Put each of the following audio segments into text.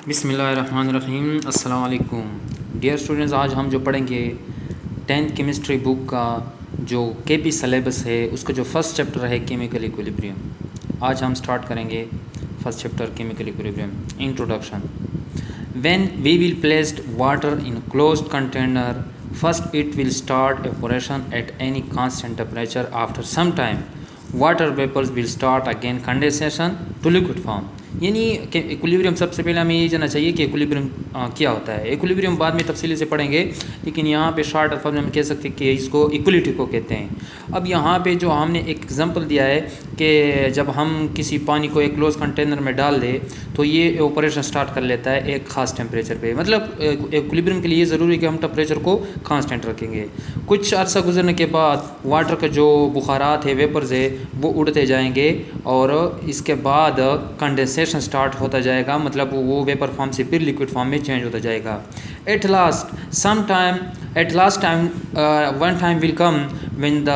बिस्मिल्लाहिर्रहमानिर्रहीम। अस्सलाम वालेकुम डियर स्टूडेंट्स, आज हम जो पढ़ेंगे 10th केमिस्ट्री बुक का जो केपी सिलेबस है उसका जो फर्स्ट चैप्टर है केमिकल इक्विलिब्रियम। आज हम स्टार्ट करेंगे first chapter chemical equilibrium. Introduction. When we will placed water in closed container, first it will start evaporation at any constant temperature. After some time water vapours will start again condensation to liquid form. यानी कि equilibrium, सबसे पहले हमें ये जानना चाहिए कि equilibrium क्या होता है। इक्विलिब्रियम बाद में तफसीली से पढ़ेंगे, लेकिन यहाँ पे शॉर्ट अल्फाज में हम कह सकते हैं कि इसको इक्वलिटी को कहते हैं। अब यहाँ पे जो हमने एक एग्जांपल दिया है कि जब हम किसी पानी को एक क्लोज कंटेनर में डाल दें तो ये ऑपरेशन स्टार्ट कर लेता है एक ख़ास टेम्परेचर पे। मतलब इक्विलिब्रियम के लिए ज़रूरी है कि हम टेम्परेचर को कांस्टेंट रखेंगे। कुछ अर्सा गुजरने के बाद वाटर का जो बुखारात है, वेपर्स है, वो उड़ते जाएंगे और इसके बाद कंडेंसेशन स्टार्ट होता जाएगा। मतलब वो वेपर फॉर्म से फिर लिक्विड फॉर्म में चेंज होता जाएगा। At last time one time will come when the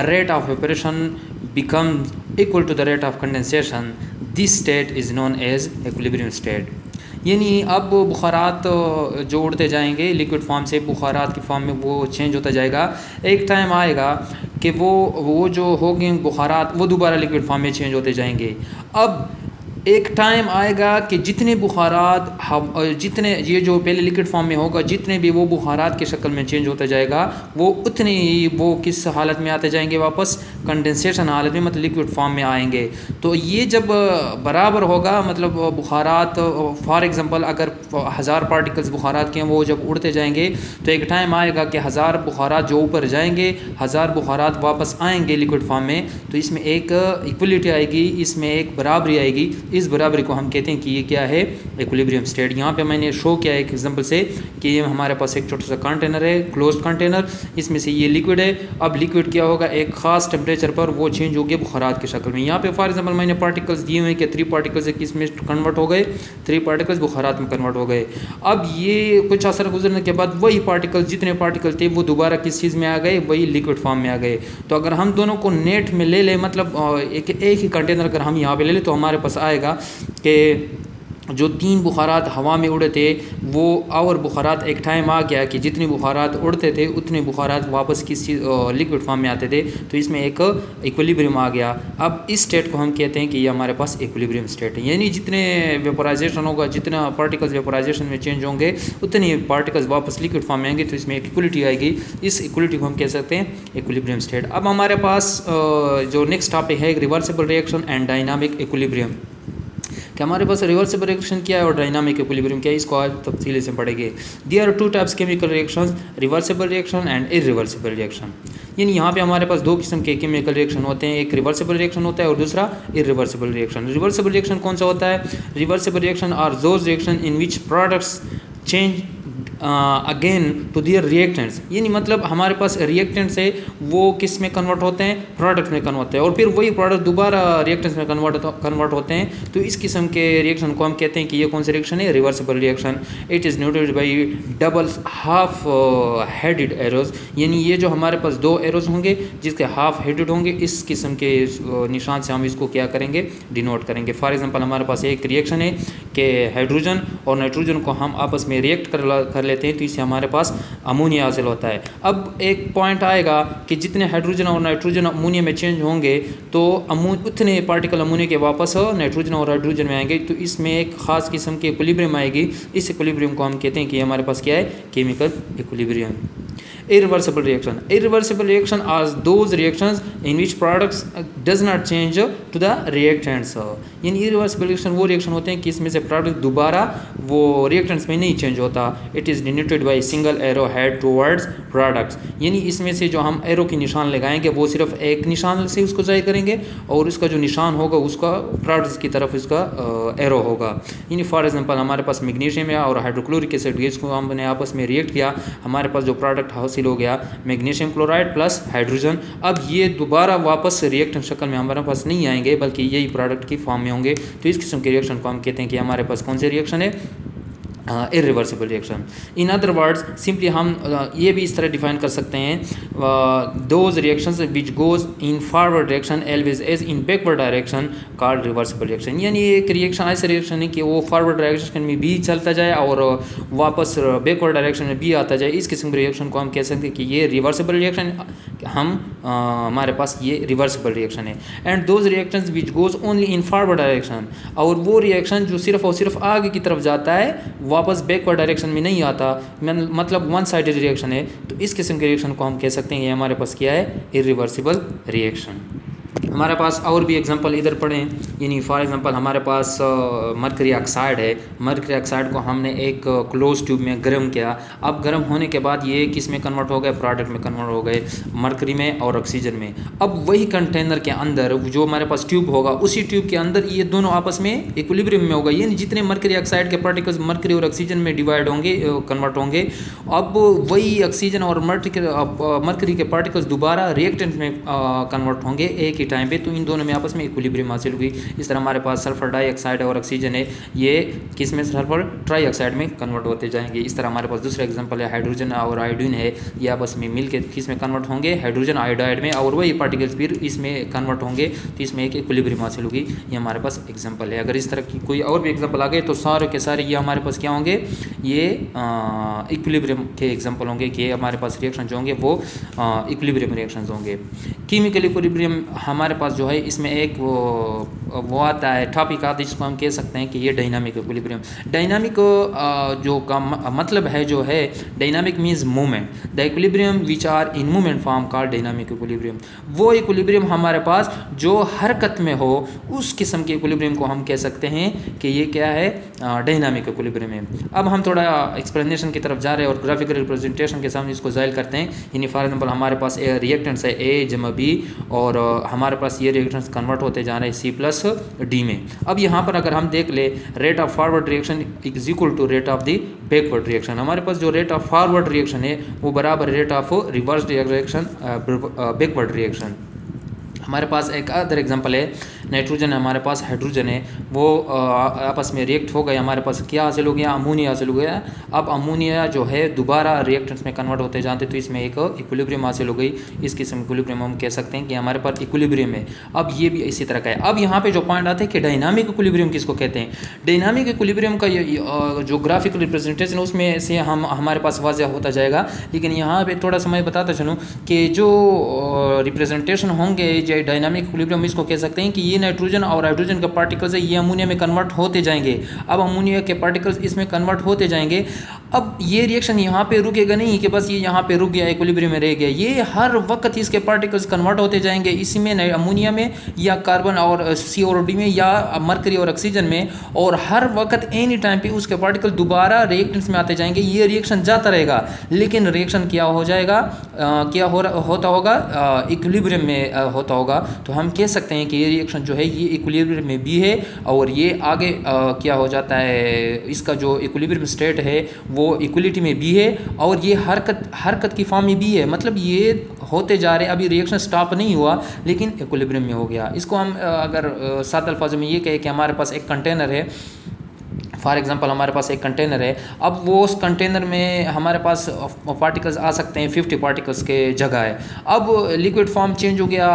rate of वेपरेशन becomes equal to the rate of condensation. This state is known as equilibrium state. यानी अब बुखारात जो उड़ते जाएंगे लिक्विड फॉर्म से बुखारात की फॉर्म में वो चेंज होता जाएगा। एक टाइम आएगा कि वो जो होंगे बुखारात वो दोबारा लिक्विड फॉर्म में चेंज होते जाएंगे। अब एक टाइम आएगा कि जितने बुखारात जितने ये जो पहले लिक्विड फॉर्म में होगा, जितने भी वो बुखारात की शक्ल में चेंज होता जाएगा, वो उतने ही वो किस हालत में आते जाएंगे, वापस कंडेंसेशन हालत में, मतलब लिक्विड फॉर्म में आएंगे। तो ये जब बराबर होगा, मतलब बुखारात फॉर एग्जांपल अगर 1000 पार्टिकल्स बुखारात के हैं, वो जब उड़ते जाएंगे तो एक टाइम आएगा कि 1000 बुखारात जो ऊपर जाएंगे, 1000 बुखारात वापस आएंगे लिक्विड फॉर्म में। तो इसमें एक इक्वलिटी आएगी, इसमें एक बराबरी आएगी। इस बराबरी को हम कहते हैं कि ये क्या है, इक्विलिब्रियम स्टेट। यहाँ पे मैंने शो किया एक एग्जांपल से कि ये हमारे पास एक छोटा सा कंटेनर है, क्लोज्ड कंटेनर, इसमें से ये लिक्विड है। अब लिक्विड क्या होगा, एक खास टेम्परेचर पर वो चेंज हो गया बुखारात की शक्ल में। यहाँ पे फॉर एग्जांपल मैंने पार्टिकल्स दिए हुए हैं कि 3 पार्टिकल्स किस में कन्वर्ट हो गए, 3 पार्टिकल्स बुखारात में कन्वर्ट हो गए। अब ये कुछ असर गुजरने के बाद वही पार्टिकल, जितने पार्टिकल थे वो दोबारा किस चीज़ में आ गए, वही लिक्विड फॉर्म में आ गए। तो अगर हम दोनों को नेट में ले लें, मतलब एक ही कंटेनर अगर हम यहाँ पे ले लें, तो हमारे पास आएगा कि जो 3 बुखारात हवा में उड़े थे वो और बुखारात एक टाइम आ गया कि जितने बुखारात उड़ते थे उतने बुखारात वापस किस चीज़ लिक्विड फॉर्म में आते थे। तो इसमें एक इक्विलिब्रियम आ गया। अब इस स्टेट को हम कहते हैं कि ये हमारे पास इक्विलिब्रियम स्टेट है। यानी जितने वेपोराइजेशन होगा, जितना पार्टिकल्स वेपोराइजेशन में चेंज होंगे, उतने पार्टिकल्स वापस लिक्विड फॉर्म में आएंगे। तो इसमें एक इक्वलिटी आएगी। इस इक्वलिटी को हम कह सकते हैं इक्विलिब्रियम स्टेट। अब हमारे पास जो नेक्स्ट टॉपिक है reversible reaction and dynamic equilibrium. कि हमारे पास रिवर्सिबल रिएक्शन क्या है और डायनामिक इक्विलिब्रियम क्या है, इसको आज तफसीली से पढ़ेंगे। There are 2 types chemical reactions, reversible reaction and irreversible reaction. यानी यहाँ पे हमारे पास 2 किस्म के केमिकल रिएक्शन होते हैं, एक रिवर्सिबल रिएक्शन होता है और दूसरा इरिवर्सिबल रिएक्शन। रिवर्सिबल रिएक्शन कौन सा होता है? Reversible reaction are those reaction in which products change again to their reactants. यानी मतलब हमारे पास रिएक्टेंट्स है वो किस में कन्वर्ट होते हैं, प्रोडक्ट में कन्वर्ट होते हैं, और फिर वही प्रोडक्ट दोबारा रिएक्टेंट्स में कन्वर्ट होते हैं। तो इस किस्म के रिएक्शन को हम कहते हैं कि ये कौन सा रिएक्शन है, reversible reaction. It is noted by double half headed arrows. यानी ये जो हमारे पास 2 एरोज होंगे जिसके हाफ हेडेड होंगे, इस किस्म के निशान से हम इसको क्या करेंगे, डिनोट करेंगे। फॉर एग्जांपल हमारे पास एक रिएक्शन है कि हाइड्रोजन और नाइट्रोजन को हम आपस में रिएक्ट कर लेते हैं, तो इससे हमारे पास अमोनिया हासिल होता है। अब एक पॉइंट आएगा कि जितने हाइड्रोजन और नाइट्रोजन अमोनिया में चेंज होंगे तो उतने पार्टिकल अमोनिया के वापस नाइट्रोजन और हाइड्रोजन में आएंगे। तो इसमें एक खास किस्म की इक्विलिब्रियम आएगी। इस इक्विलिब्रियम को हम कहते हैं कि हमारे पास क्या है, chemical equilibrium. irreversible reaction are those reactions in which products does not change to the reactants। यानी irreversible reaction वो रिएक्शन होते हैं कि इसमें से प्रोडक्ट दोबारा वो रिएक्टेंट्स में नहीं चेंज होता। It is denoted by single arrow head towards products. यानी इसमें से जो हम एरो की निशान लगाएंगे वो सिर्फ एक निशान से उसको जाहिर करेंगे और उसका जो निशान होगा उसका प्रोडक्ट्स की तरफ उसका एरो होगा। यानी फॉर एग्जांपल हमारे पास मैग्नीशियम और हाइड्रोक्लोरिक एसिड गैस को हमने आपस में रिएक्ट किया, हमारे पास जो प्रोडक्ट हासिल हो गया मैग्नीशियम क्लोराइड प्लस हाइड्रोजन। अब ये दोबारा वापस रिएक्टेंट शक्ल में हमारे पास नहीं आएंगे बल्कि यही प्रोडक्ट की फॉर्म में होंगे। तो इस किस्म के रिएक्शन को हम कहते हैं कि हमारे पास कौन से रिएक्शन है, irreversible reaction. In other words simply हम ये भी इस तरह डिफाइन कर सकते हैं, those reactions which goes in forward direction always as in backward direction called reversible reaction. यानी एक रिएक्शन ऐसा रिएक्शन है कि वो फॉरवर्ड डायरेक्शन में भी चलता जाए और वापस बैकवर्ड डायरेक्शन में भी आता जाए। इस किस्म के रिएक्शन को हम कह सकते हैं कि ये रिवर्सिबल रिएक्शन, हमारे पास ये रिवर्सिबल रिएक्शन है। And those reactions which goes only in forward direction, और वो रिएक्शन जो सिर्फ और सिर्फ आगे की तरफ जाता है, वापस बैकवर्ड डायरेक्शन में नहीं आता, मतलब वन साइडेड रिएक्शन है, तो इस किस्म के रिएक्शन को हम कह सकते हैं ये हमारे पास क्या है, इरिवर्सिबल रिएक्शन। हमारे पास और भी एग्जांपल इधर पढ़ें, यानी फॉर एग्जांपल हमारे पास मरकरी ऑक्साइड है। मरकरी ऑक्साइड को हमने एक क्लोज ट्यूब में गर्म किया। अब गर्म होने के बाद ये किस में कन्वर्ट हो गए, प्रोडक्ट में कन्वर्ट हो गए, मरकरी में और ऑक्सीजन में। अब वही कंटेनर के अंदर जो हमारे पास ट्यूब होगा, उसी ट्यूब के अंदर ये दोनों आपस में इक्विलिब्रियम में होगा, यानी जितने मरकरी ऑक्साइड के पार्टिकल्स मरकरी और ऑक्सीजन में डिवाइड होंगे, कन्वर्ट होंगे, अब वही ऑक्सीजन और मरकरी के पार्टिकल्स दोबारा रिएक्टेंट में कन्वर्ट होंगे एक ही टाइम पे, तो इन दोनों में आपस में इक्विलिब्रियम हासिल हुई। इस तरह हमारे पास सल्फर डाइऑक्साइड और ऑक्सीजन है, ये किस में, सल्फर ट्राइऑक्साइड में कन्वर्ट होते जाएंगे। इस तरह हमारे पास दूसरा एग्जांपल है हाइड्रोजन और आयोडीन है, ये आपस में मिलकर किस में कन्वर्ट होंगे, हाइड्रोजन आयोडाइड में, और वही पार्टिकल्स फिर इसमें कन्वर्ट होंगे, तो इसमें एक इक्विलिब्रियम हासिल होगी। ये हमारे पास एग्जाम्पल है। अगर इस तरह की कोई और भी एग्जाम्पल आ गए तो सारे के सारे ये हमारे पास क्या होंगे, ये इक्विलिब्रियम के एग्जाम्पल होंगे कि हमारे पास रिएक्शन जो होंगे वो इक्विलिब्रियम रिएक्शन होंगे। केमिकल इक्विलिब्रियम हमारे पास जो है, इसमें एक वो आता है, टॉपिक आता है, जिसको हम कह सकते हैं कि ये डायनामिक इक्विलिब्रियम। डायनामिक जो का मतलब है जो है, dynamic means movement, the equilibrium which are in movement form called dynamic equilibrium. वो इक्विलिब्रियम हमारे पास जो हरकत में हो, उस किस्म के इक्विलिब्रियम को हम कह सकते हैं कि ये क्या है, डायनामिक इक्विलिब्रियम है। अब हम थोड़ा एक्सप्लेनेशन की तरफ जा रहे हैं और ग्राफिकल रिप्रेजेंटेशन के सामने इसको जाहिर करते हैं। यानी फॉर एग्जाम्पल हमारे पास रिएक्टेंट्स है ए जमा बी, और हमारे पास ये रिएक्टेंट्स कन्वर्ट होते जा रहे हैं सी प्लस डी में। अब यहाँ पर अगर हम देख ले, rate of forward reaction is equal to rate of the backward reaction. हमारे पास जो रेट ऑफ फॉरवर्ड रिएक्शन है वो बराबर rate of reverse reaction backward reaction. हमारे पास एक अदर एग्जांपल है, नाइट्रोजन है, हमारे पास हाइड्रोजन है, वो आपस में रिएक्ट हो गए, हमारे पास क्या हासिल हो गया, अमोनिया हासिल हो गया। अब अमोनिया जो है दोबारा रिएक्टेंट्स में कन्वर्ट होते जाते, तो इसमें एक इक्विलिब्रियम हासिल हो गई। इस किस्म इक्विलिब्रियम हम कह सकते हैं कि हमारे पास इक्विलिब्रियम है। अब ये भी इसी तरह का है। अब यहाँ पे जो पॉइंट आता है कि डायनामिक इक्विलिब्रियम किसको कहते हैं। डायनामिक इक्विलिब्रियम का जो ग्राफिकल रिप्रेजेंटेशन है उसमें से हमारे पास वाज़ह होता जाएगा, लेकिन यहाँ पे थोड़ा सा मैं बताता चलूँ कि जो रिप्रेजेंटेशन होंगे डायनामिक इक्विलिब्रियम, इसको कह सकते हैं कि ये नाइट्रोजन और हाइड्रोजन के पार्टिकल्स है, ये अमोनिया में कन्वर्ट होते जाएंगे। अब अमोनिया के पार्टिकल्स इसमें कन्वर्ट होते जाएंगे। अब ये रिएक्शन यहाँ पे रुकेगा नहीं कि बस ये यहाँ पे रुक गया, इक्विलिब्रियम में रह गया, ये हर वक्त इसके पार्टिकल्स कन्वर्ट होते जाएंगे, इसमें अमोनिया में या कार्बन और सी और डी में या मरकरी और ऑक्सीजन में, और हर वक्त एनी टाइम पे उसके पार्टिकल दोबारा रिएक्टेंट्स में आते जाएंगे। ये रिएक्शन जाता रहेगा, लेकिन रिएक्शन क्या हो जाएगा, क्या होता होगा, इक्विलिब्रियम में होता होगा। तो हम कह सकते हैं कि ये रिएक्शन जो है ये इक्विलिब्रियम में भी है, और ये आगे क्या हो जाता है, इसका जो इक्विलिब्रियम स्टेट है वो इक्वलिटी में भी है, और ये हरकत की फॉर्म में भी है। मतलब ये होते जा रहे हैं, अभी रिएक्शन स्टॉप नहीं हुआ, लेकिन इक्विलिब्रियम में हो गया। इसको हम अगर सात अल्फाजों में ये कहें कि हमारे पास एक कंटेनर है, फॉर एग्जांपल हमारे पास एक कंटेनर है। अब वो उस कंटेनर में हमारे पास पार्टिकल्स आ सकते हैं, 50 पार्टिकल्स के जगह है। अब लिक्विड फॉर्म चेंज हो गया,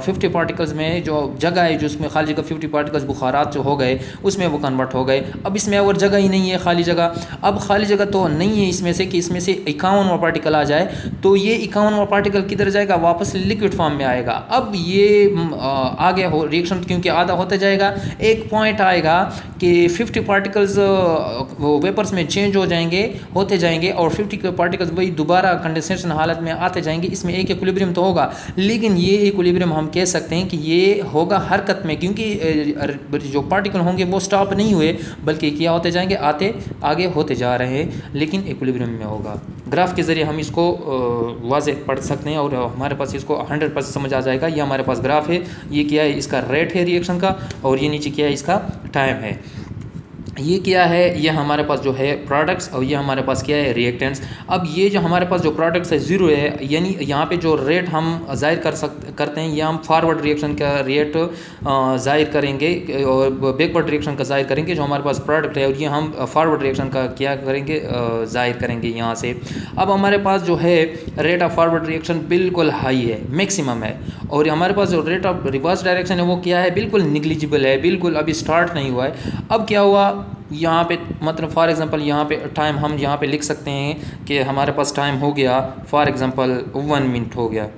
50 पार्टिकल्स में जो जगह है, जो उसमें खाली जगह 50 पार्टिकल्स बुखारात जो हो गए उसमें वो कन्वर्ट हो गए। अब इसमें और जगह ही नहीं है, खाली जगह। अब खाली जगह तो नहीं है इसमें से कि इसमें से 51वां पार्टिकल आ जाए, तो ये 51वां पार्टिकल किधर जाएगा, वापस लिक्विड फॉर्म में आएगा। अब ये आगे हो रिएक्शन क्योंकि आधा होता जाएगा, एक पॉइंट आएगा कि 50 पार्टिकल्स वो वेपर्स में चेंज हो जाएंगे, होते जाएंगे, और 50 के पार्टिकल्स वही दोबारा कंडेंसेशन हालत में आते जाएंगे। इसमें एक इक्विलिब्रियम तो होगा, लेकिन ये इक्विलिब्रियम हम कह सकते हैं कि ये होगा हरकत में, क्योंकि जो पार्टिकल होंगे वो स्टॉप नहीं हुए, बल्कि क्या होते जाएंगे, आगे होते जा रहे हैं, लेकिन इक्विलिब्रियम में होगा। ग्राफ के ज़रिए हम इसको वाज़ेह पढ़ सकते हैं और हमारे पास इसको 100% समझ आ जाएगा। ये हमारे पास ग्राफ है, ये क्या है, इसका रेट है रिएक्शन का, और ये नीचे क्या है, इसका टाइम है। ये क्या है, ये हमारे पास जो है प्रोडक्ट्स, और ये हमारे पास क्या है, रिएक्टेंट्स। अब ये जो हमारे पास जो प्रोडक्ट्स है 0 है, यानी यहाँ पे जो रेट हम जाहिर करते हैं, या हम फॉरवर्ड रिएक्शन का रेट ज़ाहिर करेंगे और बैकवर्ड रिएक्शन का ज़ाहिर करेंगे जो हमारे पास प्रोडक्ट है, और ये हम फॉरवर्ड रिएक्शन का क्या करेंगे, ज़ाहिर करेंगे यहाँ से। अब हमारे पास जो है रेट ऑफ फॉरवर्ड रिएक्शन बिल्कुल हाई है, मैक्सिमम है, और हमारे पास जो रेट ऑफ रिवर्स डायरेक्शन है वो क्या है, बिल्कुल निग्लिजिबल है, बिल्कुल अभी स्टार्ट नहीं हुआ है। अब क्या हुआ यहाँ पे, मतलब फॉर एग्जांपल यहाँ पे टाइम हम यहाँ पे लिख सकते हैं कि हमारे पास टाइम हो गया फॉर एग्जांपल 1 मिनट हो गया,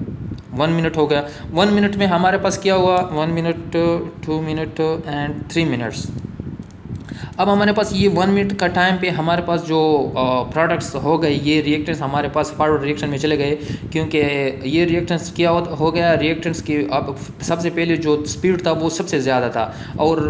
1 मिनट हो गया। 1 मिनट में हमारे पास क्या हुआ, 1 मिनट, 2 मिनट एंड 3 मिनट्स। अब हमारे पास ये 1 मिनट का टाइम पे हमारे पास जो प्रोडक्ट्स हो गए, ये रिएक्टेंट्स हमारे पास फॉरवर्ड रिएक्शन में चले गए, क्योंकि ये रिएक्टेंट्स क्या हो गया, रिएक्टेंट्स की अब सबसे पहले जो स्पीड था वो सबसे ज़्यादा था, और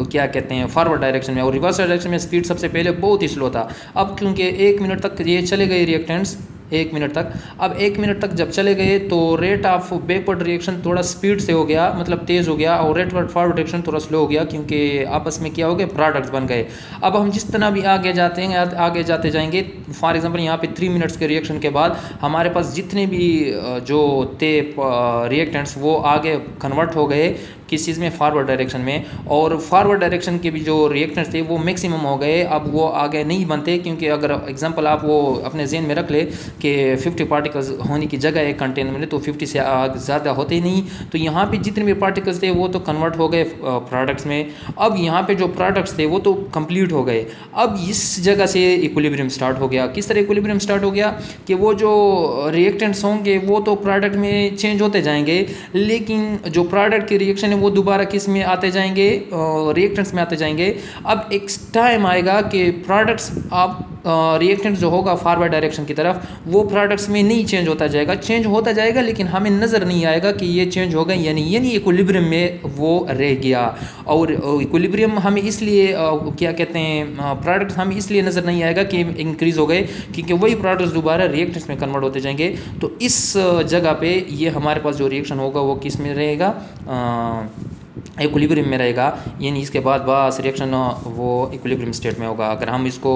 क्या कहते हैं फॉरवर्ड डायरेक्शन में, और रिवर्स डायरेक्शन में स्पीड सबसे पहले बहुत ही स्लो था। अब क्योंकि 1 मिनट तक ये चले गए रिएक्टेंट्स, 1 मिनट तक, अब 1 मिनट तक जब चले गए तो रेट ऑफ बैकवर्ड रिएक्शन थोड़ा स्पीड से हो गया, मतलब तेज़ हो गया, और रेट ऑफ फॉरवर्ड रिएक्शन थोड़ा स्लो हो गया, क्योंकि आपस में क्या हो गया, प्रोडक्ट्स बन गए। अब हम जिस तरह भी आगे जाते हैं, आगे जाते जाएंगे, फॉर एग्जांपल यहाँ पे 3 मिनट्स के रिएक्शन के बाद हमारे पास जितने भी जो थे रिएक्टेंट्स वो आगे कन्वर्ट हो गए किस चीज़ में, फॉरवर्ड डायरेक्शन में, और फॉरवर्ड डायरेक्शन के भी जो रिएक्टेंट्स थे वो मैक्सिमम हो गए, अब वो आगे नहीं बनते, क्योंकि अगर एग्जांपल आप वो अपने जहन में रख ले कि 50 पार्टिकल्स होने की जगह एक कंटेनर में, तो 50 से ज़्यादा होते ही नहीं, तो यहाँ पे जितने भी पार्टिकल्स थे वो तो कन्वर्ट हो गए प्रोडक्ट्स में। अब यहाँ पे जो प्रोडक्ट्स थे वो तो कंप्लीट हो गए। अब इस जगह से इक्विलिब्रियम स्टार्ट हो गया। किस तरह इक्विलिब्रियम स्टार्ट हो गया कि वो जो रिएक्टेंट्स होंगे वो तो प्रोडक्ट में चेंज होते जाएंगे, लेकिन जो प्रोडक्ट के रिएक्शन वो दोबारा किस में आते जाएंगे, रिएक्टेंट्स में आते जाएंगे। अब एक टाइम आएगा कि प्रोडक्ट्स आप रिएक्टेंट जो होगा फॉरवर्ड डायरेक्शन की तरफ वो प्रोडक्ट्स में नहीं चेंज होता जाएगा, चेंज होता जाएगा, लेकिन हमें नज़र नहीं आएगा कि ये चेंज हो गया, यानी इक्विलिब्रियम में वो रह गया। और इक्विलिब्रियम हमें इसलिए क्या कहते हैं, प्रोडक्ट्स हमें इसलिए नज़र नहीं आएगा कि इंक्रीज़ हो गए, क्योंकि वही प्रोडक्ट्स दोबारा रिएक्टेंट्स में कन्वर्ट होते जाएंगे। तो इस जगह पे ये हमारे पास जो रिएक्शन होगा वो किस में रहेगा, इक्विलिब्रियम में रहेगा, यानी इसके बाद बस रिएक्शन वो इक्विलिब्रियम स्टेट में होगा। अगर हम इसको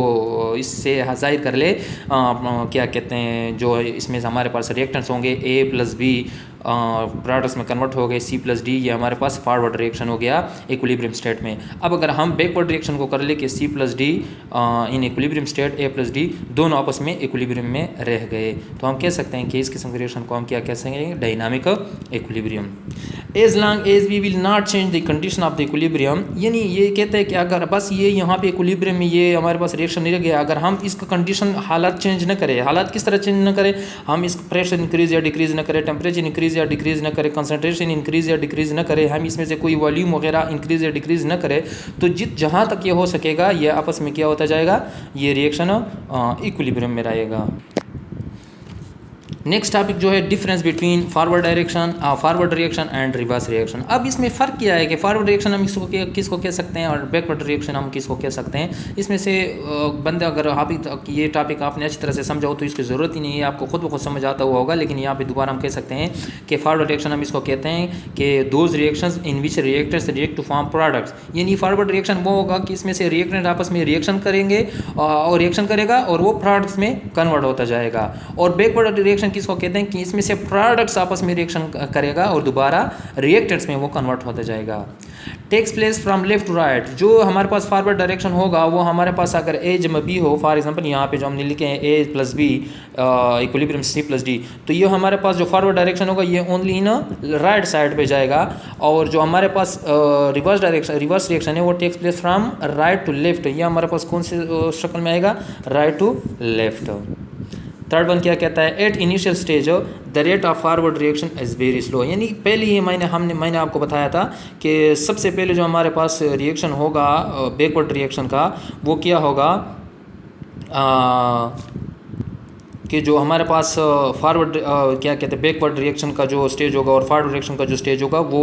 इससे जाहिर कर ले, क्या कहते हैं, जो इसमें हमारे पास रिएक्टेंट्स होंगे A+B प्रोडक्ट्स में कन्वर्ट हो गए C+D, ये हमारे पास फॉरवर्ड रिएक्शन हो गया इक्विलिब्रियम स्टेट में। अब अगर हम बैकवर्ड रिएक्शन को कर ले कि C+D in equilibrium state A+D दोनों आपस में इक्विलिब्रियम में रह गए, तो हम कह सकते हैं कि इस किस्म के रिएक्शन को हम क्या कह सकते हैं, dynamic equilibrium. As long as we will not change the condition of the equilibrium, यानी ये कहते हैं कि अगर बस ये यहाँ पे इक्विलिब्रियम में ये हमारे पास रिएक्शन नहीं रह गया, अगर हम इसका कंडीशन हालात चेंज न करें, हालात किस तरह चेंज न करें, हम इस प्रेशर इंक्रीज या डिक्रीज न करें, टेम्परेचर इंक्रीज या डिक्रीज न करें, कंसंट्रेशन इंक्रीज या डिक्रीज न करें, हम इसमें से कोई वॉल्यूम वगैरह इंक्रीज या डिक्रीज न करें, तो जहाँ तक ये हो सकेगा ये आपस में क्या होता जाएगा, ये रिएक्शन इक्विलिब्रियम में रहेगा। नेक्स्ट टॉपिक जो है difference between forward reaction and reverse reaction. अब इसमें फ़र्क क्या है कि फॉरवर्ड रिएक्शन हम किसको कह सकते हैं और बैकवर्ड रिएक्शन हम किसको कह सकते हैं। इसमें से बंदे अगर आप ये टॉपिक आपने अच्छी तरह से समझाओ तो इसकी ज़रूरत ही नहीं है, आपको खुद ब खुद समझ आता हुआ होगा, लेकिन यहाँ पे दोबारा हम कह सकते हैं कि फॉरवर्ड रिएक्शन हम इसको कहते हैं कि those reactions in which reactors react to form products, यानी फॉरवर्ड रिएक्शन वो होगा कि इसमें से रिएक्टेंट आपस में रिएक्शन करेंगे और रिएक्शन करेगा और वो प्रोडक्ट्स में कन्वर्ट होता जाएगा। और बैकवर्ड रिएक्शन किसको कहते हैं कि इसमें से प्रोडक्ट्स आपस में रिएक्शन करेगा और दोबारा रिएक्टेंट्स में वो कन्वर्ट होता जाएगा। Takes place from left to right, जो हमारे पास फॉरवर्ड डायरेक्शन होगा वो हमारे पास अगर A जमा B हो, फॉर एग्जांपल यहाँ पे जो हमने लिखे हैं A+B इक्विलिब्रियम C+D, तो ये हमारे पास जो फॉरवर्ड डायरेक्शन होगा ये ओनली इन राइट साइड पे जाएगा, और जो हमारे पास रिवर्स रिएक्शन है वो takes place from right to left, ये हमारे पास कौन से शक्ल में आएगा, right to left. Third one क्या कहता है, at initial stage the rate of forward reaction is very slow, यानी पहले ही मैंने आपको बताया था कि सबसे पहले जो हमारे पास रिएक्शन होगा बैकवर्ड रिएक्शन का वो क्या होगा कि जो हमारे पास फॉरवर्ड क्या कहते हैं बैकवर्ड रिएक्शन का जो स्टेज होगा और फॉरवर्ड रिएक्शन का जो स्टेज होगा वो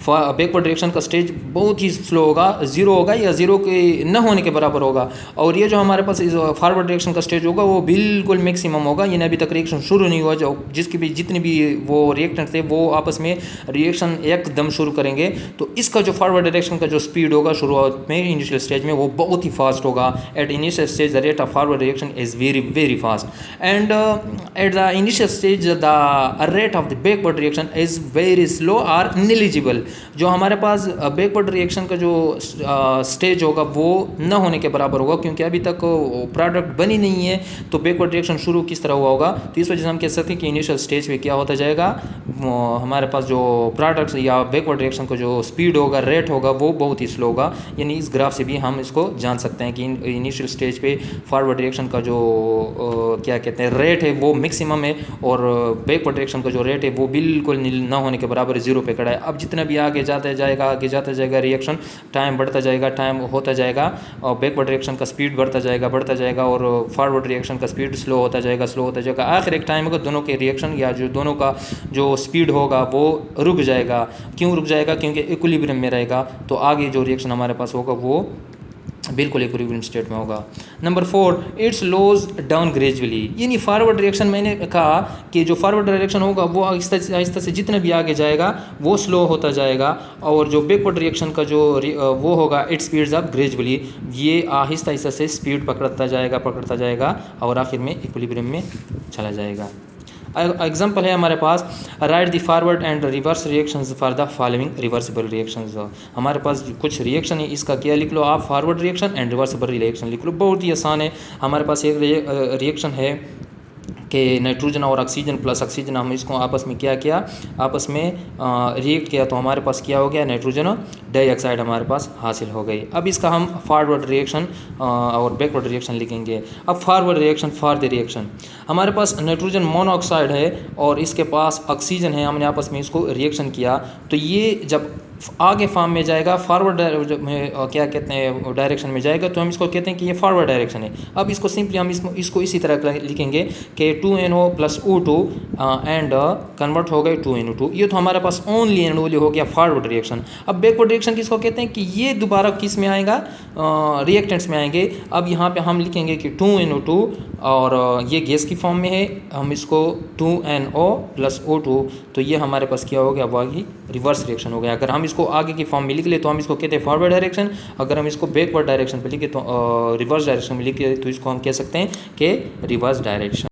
बैकवर्ड रिएक्शन का स्टेज बहुत ही स्लो होगा, ज़ीरो होगा या ज़ीरो के न होने के बराबर होगा, और ये जो हमारे पास फॉरवर्ड रिएक्शन का स्टेज होगा वो बिल्कुल मैक्सिमम होगा, यानी अभी तक रिएक्शन शुरू नहीं हुआ, जो जिसकी भी जितने भी वो रिएक्टेंट थे वो आपस में रिएक्शन एकदम शुरू करेंगे, तो इसका जो फॉरवर्ड डायरेक्शन का जो स्पीड होगा शुरुआत में इनिशियल स्टेज में वो बहुत ही फास्ट होगा। Eight initial stage the rate of forward reaction is very very fast, and and at the initial stage the rate of the backward reaction is very slow और negligible. जो हमारे पास backward reaction का जो stage होगा वो न होने के बराबर होगा, क्योंकि अभी तक प्रोडक्ट बनी नहीं है, तो बैकवर्ड रिएक्शन शुरू किस तरह हुआ होगा। तो इस वजह से हम कह सकते हैं कि इनिशियल स्टेज पे क्या होता जाएगा, हमारे पास जो प्रोडक्ट्स या बैकवर्ड रिएक्शन का जो स्पीड होगा, रेट होगा, वो बहुत ही स्लो होगा। यानी इस ग्राफ से भी हम इसको जान सकते हैं कि इनिशियल स्टेज पे फॉरवर्ड रिएक्शन का जो क्या कहते हैं रेट है वो मैक्सिमम है, और बैकवर्ड रिएक्शन का जो रेट है वो बिल्कुल न होने के बराबर जीरो पे खड़ा है। अब जितना भी आगे जाता जाएगा रिएक्शन, टाइम बढ़ता जाएगा, टाइम होता जाएगा, और बैकवर्ड रिएक्शन का स्पीड बढ़ता जाएगा, और फॉरवर्ड रिएक्शन का स्पीड स्लो होता जाएगा। आखिर एक टाइम होगा दोनों के रिएक्शन या जो दोनों का जो स्पीड होगा वो रुक जाएगा। क्यों रुक जाएगा? क्योंकि इक्विलिब्रियम में रहेगा, तो आगे जो रिएक्शन हमारे पास होगा वो बिल्कुल इक्विलिब्रियम स्टेट में होगा। Number 4, it slows down gradually. यानी फॉरवर्ड रिएक्शन, मैंने कहा कि जो फॉरवर्ड रिएक्शन होगा वो आहिस्ता से जितना भी आगे जाएगा वो स्लो होता जाएगा, और जो बैकवर्ड रिएक्शन का जो वो होगा इट स्पीड्स अप ग्रेजुअली, ये आहिस्ता से स्पीड पकड़ता जाएगा और आखिर में इक्विलिब्रियम में चला जाएगा। एग्जाम्पल है हमारे पास, write the forward and reverse reactions for the following reversible reactions. हमारे पास कुछ रिएक्शन है, इसका क्या लिख लो आप, forward reaction and reversible reaction लिख लो। बहुत ही आसान है। हमारे पास एक रिएक्शन है कि नाइट्रोजन और ऑक्सीजन प्लस ऑक्सीजन, हम इसको आपस में आपस में रिएक्ट किया, तो हमारे पास क्या हो गया, नाइट्रोजन डाइऑक्साइड हमारे पास हासिल हो गई। अब इसका हम फॉरवर्ड रिएक्शन और बैकवर्ड रिएक्शन लिखेंगे। अब forward reaction for the reaction, हमारे पास नाइट्रोजन मोनोऑक्साइड है और इसके पास ऑक्सीजन है, हमने आपस में इसको रिएक्शन किया, तो ये जब आगे फॉर्म में जाएगा, फॉरवर्ड में क्या कहते हैं डायरेक्शन में जाएगा, तो हम इसको कहते हैं कि ये फॉरवर्ड डायरेक्शन है। अब इसको सिंपली हम इसको इसी तरह लिखेंगे कि 2NO + O2 एंड कन्वर्ट हो गए 2NO2। ये तो हमारे पास ओनली एंड ओनली हो गया फॉरवर्ड रिएक्शन। अब बैकवर्ड रिएक्शन किसको कहते हैं कि ये दोबारा किस में आएगा, रिएक्टेंट्स में आएंगे। अब यहाँ पे हम लिखेंगे कि 2NO2 और ये गैस की फॉर्म में है, हम इसको 2NO + O2, तो ये हमारे पास क्या हो गया, वही रिवर्स रिएक्शन हो गया। अगर हम इसको आगे की फॉर्म में लिख ले तो हम इसको कहते हैं फॉरवर्ड डायरेक्शन, अगर हम इसको बैकवर्ड डायरेक्शन पे लिखे तो रिवर्स डायरेक्शन में लिखे तो इसको हम कह सकते हैं कि रिवर्स डायरेक्शन।